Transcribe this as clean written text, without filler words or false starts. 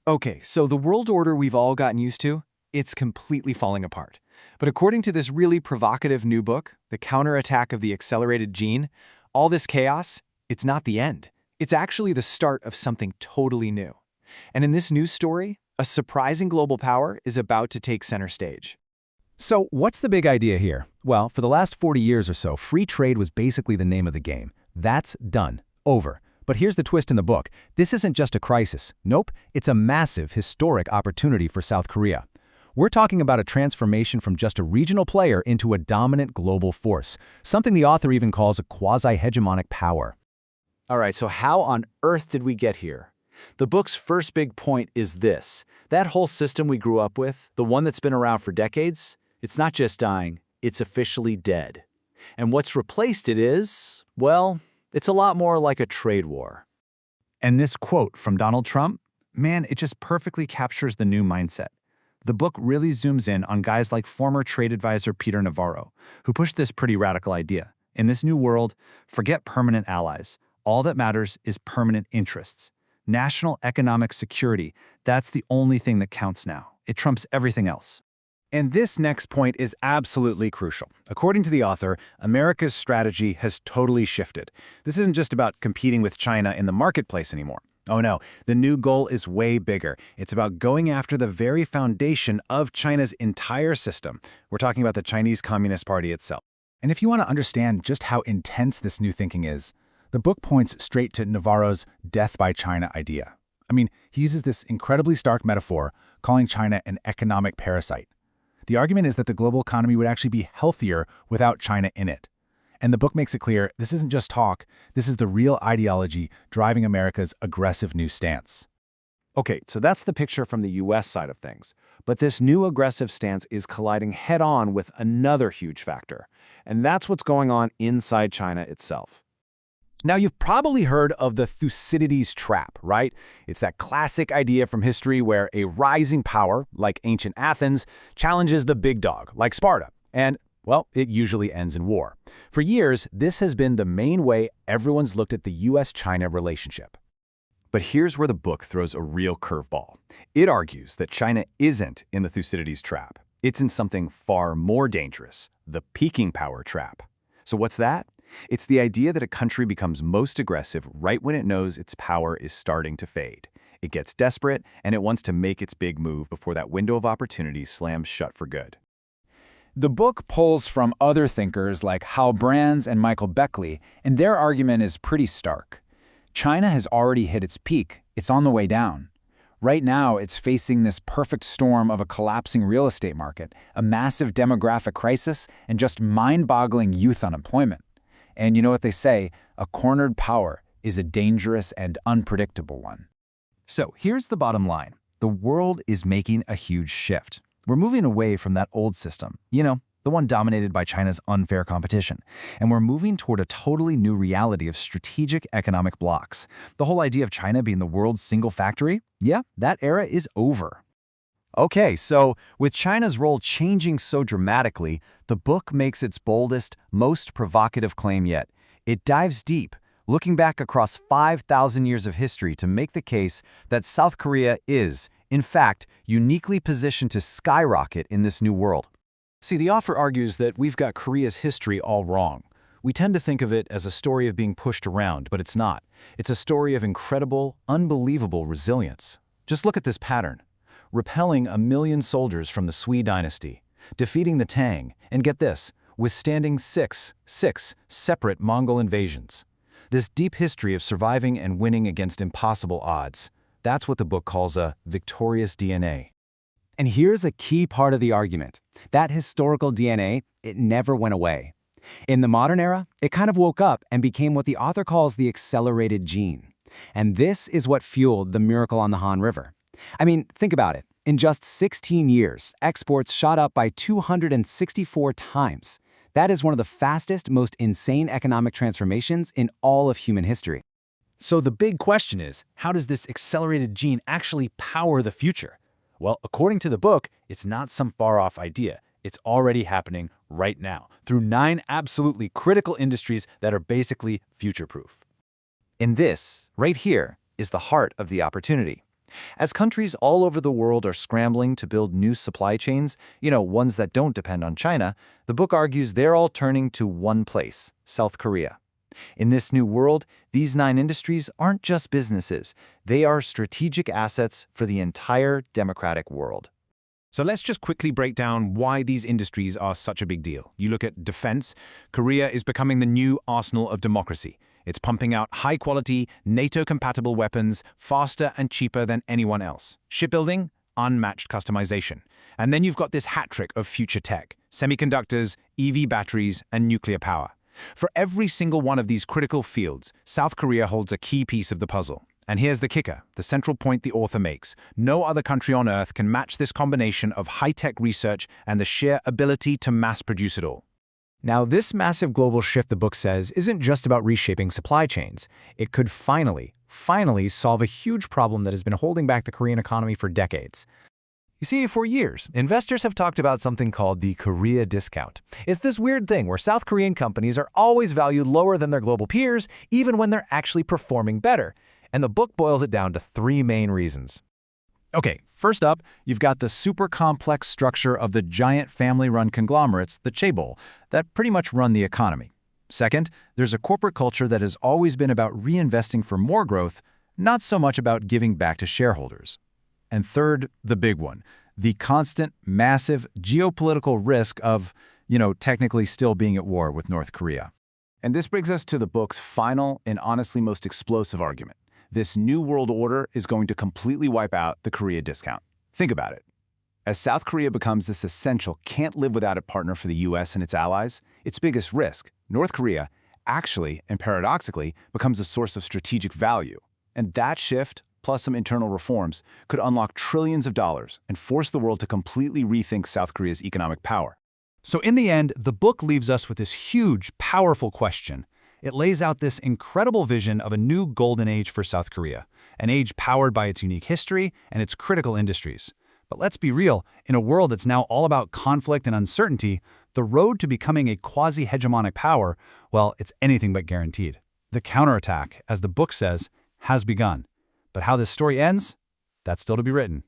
Okay, so the world order we've all gotten used to, it's completely falling apart. But according to this really provocative new book, The Counterattack of the Accelerated Gene, all this chaos, it's not the end. It's actually the start of something totally new. And in this news story, a surprising global power is about to take center stage. So what's the big idea here? Well, for the last 40 years or so, free trade was basically the name of the game. That's done. Over. But here's the twist in the book. This isn't just a crisis. Nope, it's a massive, historic opportunity for South Korea. We're talking about a transformation from just a regional player into a dominant global force, something the author even calls a quasi-hegemonic power. All right, so how on earth did we get here? The book's first big point is this. That whole system we grew up with, the one that's been around for decades, it's not just dying, it's officially dead. And what's replaced it is, well, it's a lot more like a trade war. And this quote from Donald Trump, man, it just perfectly captures the new mindset. The book really zooms in on guys like former trade advisor Peter Navarro, who pushed this pretty radical idea. In this new world, forget permanent allies. All that matters is permanent interests. National economic security, that's the only thing that counts now. It trumps everything else. And this next point is absolutely crucial. According to the author, America's strategy has totally shifted. This isn't just about competing with China in the marketplace anymore. Oh no, the new goal is way bigger. It's about going after the very foundation of China's entire system. We're talking about the Chinese Communist Party itself. And if you want to understand just how intense this new thinking is, the book points straight to Navarro's death by China idea. I mean, he uses this incredibly stark metaphor, calling China an economic parasite. The argument is that the global economy would actually be healthier without China in it. And the book makes it clear this isn't just talk, this is the real ideology driving America's aggressive new stance. Okay, so that's the picture from the US side of things. But this new aggressive stance is colliding head-on with another huge factor. And that's what's going on inside China itself. Now, you've probably heard of the Thucydides trap, right? It's that classic idea from history where a rising power, like ancient Athens, challenges the big dog, like Sparta. And, well, it usually ends in war. For years, this has been the main way everyone's looked at the US-China relationship. But here's where the book throws a real curveball. It argues that China isn't in the Thucydides trap. It's in something far more dangerous, the peaking power trap. So what's that? It's the idea that a country becomes most aggressive right when it knows its power is starting to fade. It gets desperate, and it wants to make its big move before that window of opportunity slams shut for good. The book pulls from other thinkers like Hal Brands and Michael Beckley, and their argument is pretty stark. China has already hit its peak. It's on the way down. Right now, it's facing this perfect storm of a collapsing real estate market, a massive demographic crisis, and just mind-boggling youth unemployment. And you know what they say, a cornered power is a dangerous and unpredictable one. So here's the bottom line. The world is making a huge shift. We're moving away from that old system, the one dominated by China's unfair competition. And we're moving toward a totally new reality of strategic economic blocks. The whole idea of China being the world's single factory, yeah, that era is over. Okay, so with China's role changing so dramatically, the book makes its boldest, most provocative claim yet. It dives deep, looking back across 5,000 years of history to make the case that South Korea is, in fact, uniquely positioned to skyrocket in this new world. See, the author argues that we've got Korea's history all wrong. We tend to think of it as a story of being pushed around, but it's not. It's a story of incredible, unbelievable resilience. Just look at this pattern. Repelling 1 million soldiers from the Sui dynasty, defeating the Tang, and get this, withstanding six separate Mongol invasions. This deep history of surviving and winning against impossible odds, that's what the book calls a victorious DNA. And here's a key part of the argument. That historical DNA, it never went away. In the modern era, it kind of woke up and became what the author calls the accelerated gene. And this is what fueled the miracle on the Han River. I mean, think about it. In just 16 years, exports shot up by 264 times. That is one of the fastest, most insane economic transformations in all of human history. So the big question is, how does this accelerated gene actually power the future? Well, according to the book, it's not some far-off idea. It's already happening right now, through 9 absolutely critical industries that are basically future-proof. And this, right here, is the heart of the opportunity. As countries all over the world are scrambling to build new supply chains, ones that don't depend on China, the book argues they're all turning to one place, South Korea. In this new world, these 9 industries aren't just businesses. They are strategic assets for the entire democratic world. So let's just quickly break down why these industries are such a big deal. You look at defense. Korea is becoming the new arsenal of democracy. It's pumping out high-quality, NATO-compatible weapons faster and cheaper than anyone else. Shipbuilding, unmatched customization. And then you've got this hat trick of future tech: semiconductors, EV batteries, and nuclear power. For every single one of these critical fields, South Korea holds a key piece of the puzzle. And here's the kicker, the central point the author makes. No other country on Earth can match this combination of high-tech research and the sheer ability to mass-produce it all. Now, this massive global shift, the book says, isn't just about reshaping supply chains. It could finally solve a huge problem that has been holding back the Korean economy for decades. You see, for years, investors have talked about something called the Korea discount. It's this weird thing where South Korean companies are always valued lower than their global peers, even when they're actually performing better. And the book boils it down to 3 main reasons. Okay, first up, you've got the super complex structure of the giant family-run conglomerates, the chaebol, that pretty much run the economy. Second, there's a corporate culture that has always been about reinvesting for more growth, not so much about giving back to shareholders. And third, the big one, the constant, massive geopolitical risk of, technically still being at war with North Korea. And this brings us to the book's final and honestly most explosive argument. This new world order is going to completely wipe out the Korea discount. Think about it. As South Korea becomes this essential, can't-live-without-it partner for the U.S. and its allies, its biggest risk, North Korea, actually and paradoxically becomes a source of strategic value. And that shift, plus some internal reforms, could unlock trillions of dollars and force the world to completely rethink South Korea's economic power. So in the end, the book leaves us with this huge, powerful question. It lays out this incredible vision of a new golden age for South Korea, an age powered by its unique history and its critical industries. But let's be real, in a world that's now all about conflict and uncertainty, the road to becoming a quasi-hegemonic power, well, it's anything but guaranteed. The counterattack, as the book says, has begun. But how this story ends, that's still to be written.